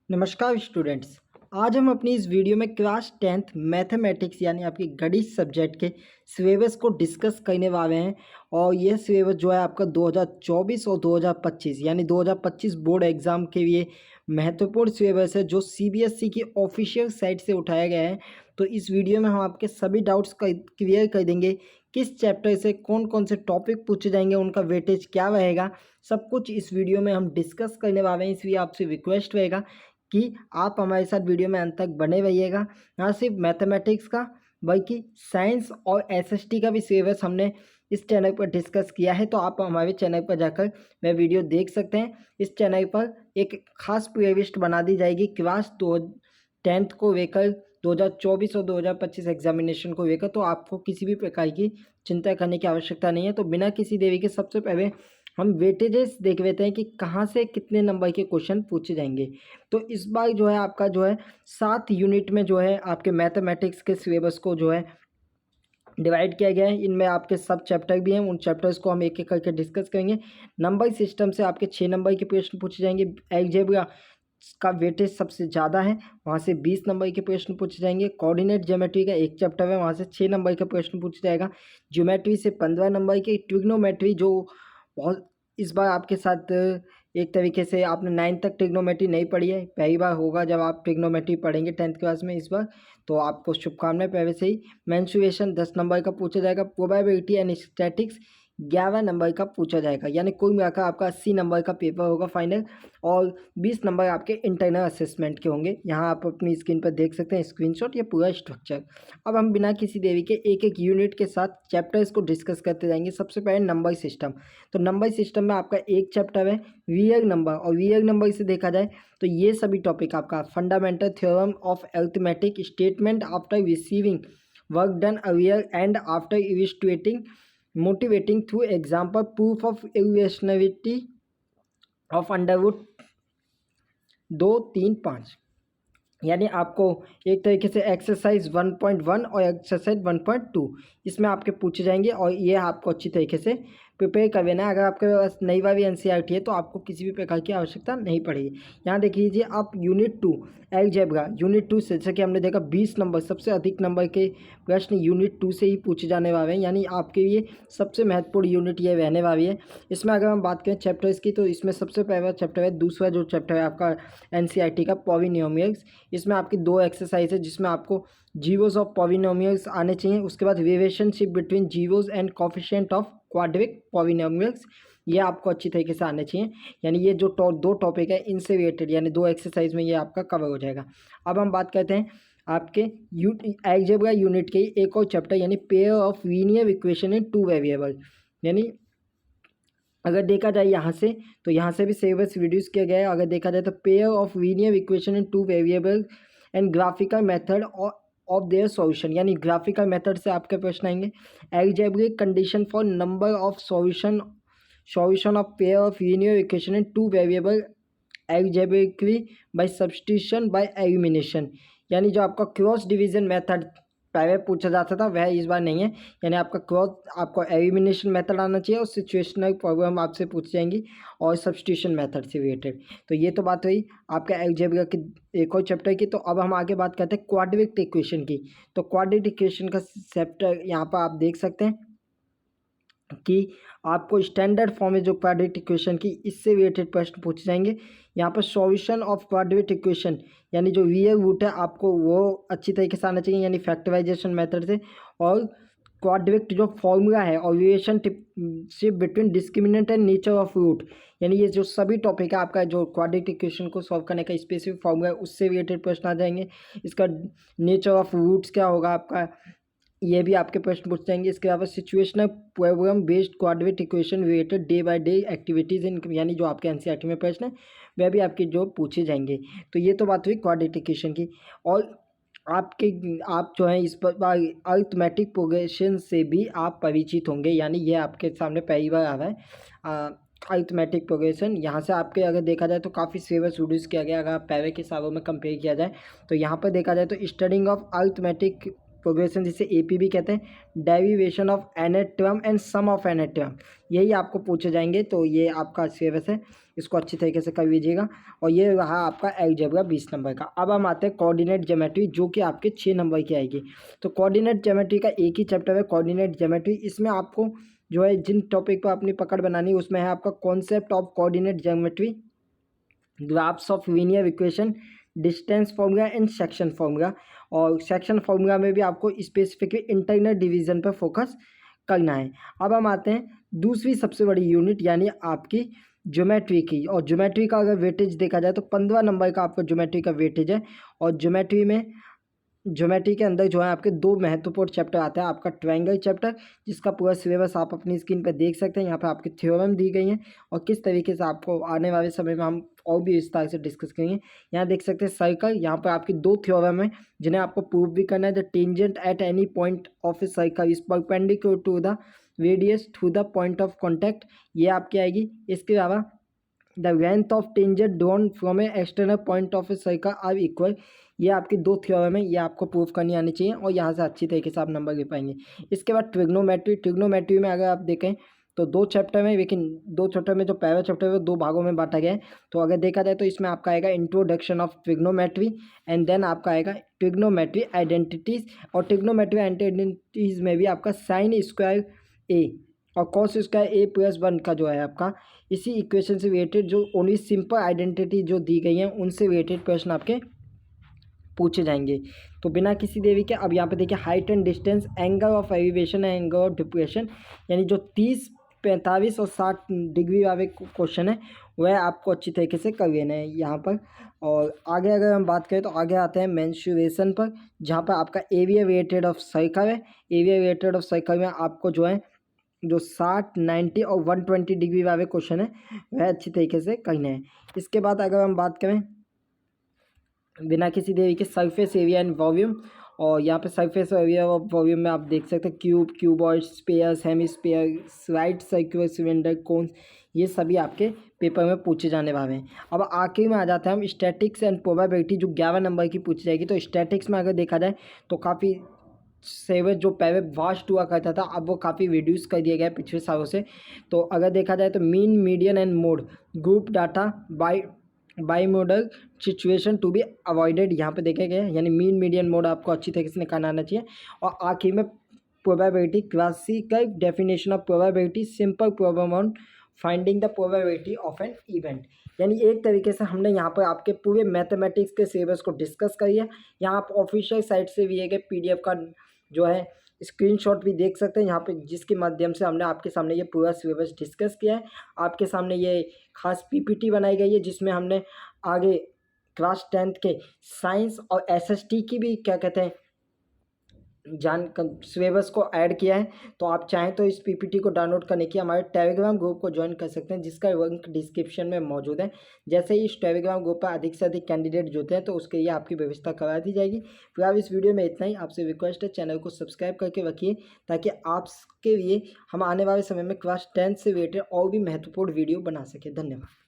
नमस्कार स्टूडेंट्स। आज हम अपनी इस वीडियो में क्लास 10th मैथमेटिक्स यानी आपकी गणित सब्जेक्ट के सिलेबस को डिस्कस करने वाले हैं। और यह सिलेबस जो है आपका 2024 और 2025 यानी 2025 बोर्ड एग्ज़ाम के लिए महत्वपूर्ण सिलेबस है, जो सीबीएसई की ऑफिशियल साइट से उठाया गया है। तो इस वीडियो में हम आपके सभी डाउट्स क्लियर कर देंगे। किस चैप्टर से कौन कौन से टॉपिक पूछे जाएंगे, उनका वेटेज क्या रहेगा, सब कुछ इस वीडियो में हम डिस्कस करने वाले हैं। इसलिए आपसे रिक्वेस्ट रहेगा कि आप हमारे साथ वीडियो में अंत तक बने रहिएगा। ना सिर्फ मैथमेटिक्स का बल्कि साइंस और एसएसटी का भी सिलेबस हमने इस चैनल पर डिस्कस किया है, तो आप हमारे चैनल पर जाकर वह वीडियो देख सकते हैं। इस चैनल पर एक खास प्लेलिस्ट बना दी जाएगी क्लास 10th को लेकर, 2024 और 2025 एग्जामिनेशन को लेकर। तो आपको किसी भी प्रकार की चिंता करने की आवश्यकता नहीं है। तो बिना किसी देरी के सबसे पहले हम वेटेजेस देख लेते हैं कि कहाँ से कितने नंबर के क्वेश्चन पूछे जाएंगे। तो इस बार जो है आपका जो है 7 यूनिट में जो है आपके मैथमेटिक्स के सिलेबस को जो है डिवाइड किया गया है। इनमें आपके सब चैप्टर भी हैं, उन चैप्टर्स को हम एक एक करके डिस्कस करेंगे। नंबर सिस्टम से आपके 6 नंबर के प्रश्न पूछे जाएंगे। अलजेब्रा का वेटेज सबसे ज़्यादा है, वहाँ से 20 नंबर के प्रश्न पूछे जाएंगे। कोऑर्डिनेट ज्योमेट्री का एक चैप्टर है, वहाँ से 6 नंबर का प्रश्न पूछा जाएगा। ज्योमेट्री से 15 नंबर के। ट्रिग्नोमेट्री जो बहुत इस बार आपके साथ एक तरीके से आपने 9th तक ट्रिग्नोमेट्री नहीं पढ़ी है, पहली बार होगा जब आप ट्रिग्नोमेट्री पढ़ेंगे 10th क्लास में इस बार, तो आपको शुभकामनाएं पहले से ही। मेंसुरेशन 10 नंबर का पूछा जाएगा। प्रोबेबिलिटी एंड स्टैटिक्स 11 नंबर का पूछा जाएगा, यानी कुल मिलाकर आपका 80 नंबर का पेपर होगा फाइनल। और 20 नंबर आपके इंटरनल असेसमेंट के होंगे। यहाँ आप अपनी स्क्रीन पर देख सकते हैं स्क्रीनशॉट, ये पूरा स्ट्रक्चर। अब हम बिना किसी देरी के एक एक यूनिट के साथ चैप्टर्स को डिस्कस करते जाएंगे। सबसे पहले नंबर सिस्टम। तो नंबर सिस्टम में आपका एक चैप्टर है रियल नंबर, और रियल नंबर से देखा जाए तो ये सभी टॉपिक आपका fundamental theorem of arithmetic, statement after receiving work done earlier and after illustrating, motivating through example, proof of irrationality of under root 2, 3, 5। यानी आपको एक तरीके से एक्सरसाइज 1.1 और एक्सरसाइज 1.2 इसमें आपके पूछे जाएंगे, और ये आपको अच्छी तरीके से प्रिपेयर कर लेना है। अगर आपके पास नई वाली एनसीईआरटी है तो आपको किसी भी प्रकार की आवश्यकता नहीं पड़ेगी। यहाँ देख लीजिए आप यूनिट 2 अलजेब्रा, यूनिट 2 से जैसे कि हमने देखा 20 नंबर, सबसे अधिक नंबर के प्रश्न यूनिट 2 से ही पूछे जाने वाले हैं, यानी आपके लिए सबसे महत्वपूर्ण यूनिट ये रहने वाली है। इसमें अगर हम बात करें चैप्टर्स की, तो इसमें सबसे पहला चैप्टर है, दूसरा जो चैप्टर है आपका एनसीईआरटी का पॉलिनोमियल्स। इसमें आपकी 2 एक्सरसाइज है जिसमें आपको जीरोस ऑफ पॉलिनोमियल्स आने चाहिए। उसके बाद relationship between zeros and coefficient of quadric polynomials, ये आपको अच्छी तरीके से आने चाहिए। यानी ये जो दो टॉपिक है इनसे रिलेटेड, यानी 2 एक्सरसाइज में ये आपका कवर हो जाएगा। अब हम बात करते हैं आपके अलजेब्रा यूनिट के एक और चैप्टर, यानी pair of linear equation in 2 variable. यानी अगर देखा जाए यहाँ से, तो यहाँ से भी सिलेबस रिड्यूस किया गया है। अगर देखा जाए तो pair of linear equation in 2 variable and graphical method of their solution, यानी ग्राफिकल मेथड से आपके प्रश्न आएंगे। Algebraic condition for number of solution of pair of linear equation in 2 variable algebraically by substitution by elimination, यानी जो आपका cross division method पहले पूछा जाता था वह इस बार नहीं है। यानी आपको एलिमिनेशन मेथड आना चाहिए, और सिचुएशनल प्रॉब्लम आपसे पूछ जाएंगी और सब्स्टिट्यूशन मेथड से रिलेटेड। तो ये तो बात हुई आपका अलजेब्रा की एक और चैप्टर की। तो अब हम आगे बात करते हैं क्वाड्रेटिक इक्वेशन की। तो क्वाड्रेटिक इक्वेशन का चैप्टर यहाँ पर आप देख सकते हैं कि आपको स्टैंडर्ड फॉर्म में जो क्वाड्रेटिक इक्वेशन की इससे रिलेटेड प्रश्न पूछे जाएंगे। यहाँ पर सॉल्यूशन ऑफ क्वाड्रेटिक इक्वेशन, यानी जो रियल रूट है आपको वो अच्छी तरीके से आना चाहिए, यानी फैक्टराइजेशन मेथड से। और क्वाड्रेटिक जो फॉर्मूला है और relationship between discriminant and nature of root, यानी ये जो सभी टॉपिक है आपका जो क्वाड्रेटिक इक्वेशन को सॉल्व करने का स्पेसिफिक फॉर्मूला है उससे रिलेटेड प्रश्न आ जाएंगे। इसका नेचर ऑफ रूट्स क्या होगा आपका, ये भी आपके प्रश्न पूछ जाएंगे। इसके अलावा situational problem based quadratic equation related day by day activities in, यानी जो आपके एनसीईआरटी में प्रश्न है वह भी आपके जो पूछे जाएंगे। तो ये तो बात हुई क्वाड्रेटिक इक्वेशन की। और आप जो है इस पर अरिथमेटिक प्रोग्रेशन से भी आप परिचित होंगे, यानी ये आपके सामने पहली बार आ रहा है अरिथमेटिक प्रोग्रेशन। यहाँ से आपके अगर देखा जाए तो काफ़ी सिलेबस रिड्यूस किया गया। अगर पहले के सालों में कंपेयर किया जाए तो यहाँ पर देखा जाए तो स्टडिंग ऑफ अरिथमेटिक प्रोग्रेशन जिसे AP भी कहते हैं, derivation of nth term and sum of nth term, यही आपको पूछे जाएंगे। तो ये आपका सिलेबस है, इसको अच्छी तरीके से कर लीजिएगा। और ये रहा आपका अलजेब्रा 20 नंबर का। अब हम आते हैं कोऑर्डिनेट ज्योमेट्री, जो कि आपके 6 नंबर की आएगी। तो कोऑर्डिनेट ज्योमेट्री का एक ही चैप्टर है कोऑर्डिनेट ज्योमेट्री। इसमें आपको जो है जिन टॉपिक पर अपनी पकड़ बनानी है उसमें है आपका concept of coordinate geometry, graphs of linear equation, distance formula and section formula. और सेक्शन फॉर्मूला में भी आपको स्पेसिफिकली इंटरनल डिवीजन पर फोकस करना है। अब हम आते हैं दूसरी सबसे बड़ी यूनिट यानी आपकी ज्योमेट्री की। और ज्योमेट्री का अगर वेटेज देखा जाए तो 15 नंबर का आपका ज्योमेट्री का वेटेज है। और ज्योमेट्री के अंदर जो है आपके 2 महत्वपूर्ण चैप्टर आते हैं। आपका ट्रायंगल चैप्टर, जिसका पूरा सिलेबस आप अपनी स्क्रीन पर देख सकते हैं। यहाँ पर आपकी थ्योरम दी गई हैं और किस तरीके से आपको आने वाले समय में हम और भी विस्तार से डिस्कस करेंगे। यहाँ देख सकते हैं सर्कल, यहाँ पर आपकी 2 थ्योरम है जिन्हें आपको प्रूव भी करना है। The tangent at any point of a circle is perpendicular to the radius through the point of contact, ये आपकी आएगी। इसके अलावा the length of tangent drawn from a external point of a circle are equal, ये आपकी 2 theorem है, ये आपको प्रूव करनी आनी चाहिए और यहाँ से अच्छी तरीके से आप नंबर ले पाएंगे। इसके बाद ट्रिग्नोमेट्री में अगर आप देखें तो 2 चैप्टर में, लेकिन 2 चैप्टर में जो पहला चैप्टर है वो 2 भागों में बांटा गया है। तो अगर देखा जाए तो इसमें आपका आएगा introduction of trigonometry and then आपका आएगा ट्रिग्नोमेट्री आइडेंटिटीज़। और ट्रिग्नोमेट्री आइडेंटिटीज़ में भी आपका साइन स्क्वायर ए और कॉस स्क्वायर ए प्लस 1 का जो है आपका इसी इक्वेशन से रिलेटेड जो ओनली सिंपल आइडेंटिटी जो दी गई हैं उनसे रिलेटेड क्वेश्चन आपके पूछे जाएंगे। तो बिना किसी देरी के अब यहाँ पे देखिए height and distance, angle of elevation and angle of depression, यानी जो 30, 45 और 60 डिग्री वाले क्वेश्चन है वह आपको अच्छी तरीके से कर लेना है यहाँ पर। और आगे अगर हम बात करें तो आगे आते हैं मेंसुरेशन पर, जहाँ पर आपका एरिया रिलेटेड ऑफ सर्कल है। एरिया रिलेटेड ऑफ सर्कल में आपको जो है जो 60, 90 और 120 डिग्री वाले क्वेश्चन है वह अच्छी तरीके से करने हैं। इसके बाद अगर हम बात करें बिना किसी देरी के सरफेस एरिया एंड वॉल्यूम, और यहाँ पे सरफेस एरिया और वॉल्यूम में आप देख सकते हैं cube, cuboid, spheres, hemisphere, right circular cylinder, cones, ये सभी आपके पेपर में पूछे जाने वाले हैं। अब आखिर में आ जाते हैं हम स्टैटिक्स एंड प्रोबेबिलिटी, जो 11 नंबर की पूछी जाएगी। तो स्टैटिक्स में अगर देखा जाए तो काफ़ी सेवेज जो पहले वास्ट हुआ करता था अब वो काफ़ी रिड्यूस कर दिया गया है पिछले सालों से। तो अगर देखा जाए तो mean, median and mode, group data, bimodal situation to be avoided यहाँ पे देखे गए, यानी मीन, मीडियन, मोड आपको अच्छी तरीके से निकालना आना चाहिए। और आखिर में probability, classical definition of probability, simple problem on finding the probability of an event. यानी एक तरीके से हमने यहाँ पर आपके पूरे मैथमेटिक्स के सिलेबस को डिस्कस करी है। यहाँ आप ऑफिशियल साइट से दिए गए PDF का जो है स्क्रीनशॉट भी देख सकते हैं यहाँ पे, जिसके माध्यम से हमने आपके सामने ये पूरा सिलेबस डिस्कस किया है। आपके सामने ये खास PPT बनाई गई है जिसमें हमने आगे क्लास 10th के साइंस और SST की भी क्या कहते हैं सिलेबस को ऐड किया है। तो आप चाहें तो इस PPT को डाउनलोड करने की हमारे टेलीग्राम ग्रुप को ज्वाइन कर सकते हैं, जिसका लिंक डिस्क्रिप्शन में मौजूद है। जैसे ही इस टेलीग्राम ग्रुप पर अधिक से अधिक कैंडिडेट जुड़ते हैं तो उसके लिए आपकी व्यवस्था करा दी जाएगी। फिलहाल इस वीडियो में इतना ही। आपसे रिक्वेस्ट है चैनल को सब्सक्राइब करके रखिए ताकि आपके लिए हम आने वाले समय में क्लास 10 से रिलेटेड और भी महत्वपूर्ण वीडियो बना सकें। धन्यवाद।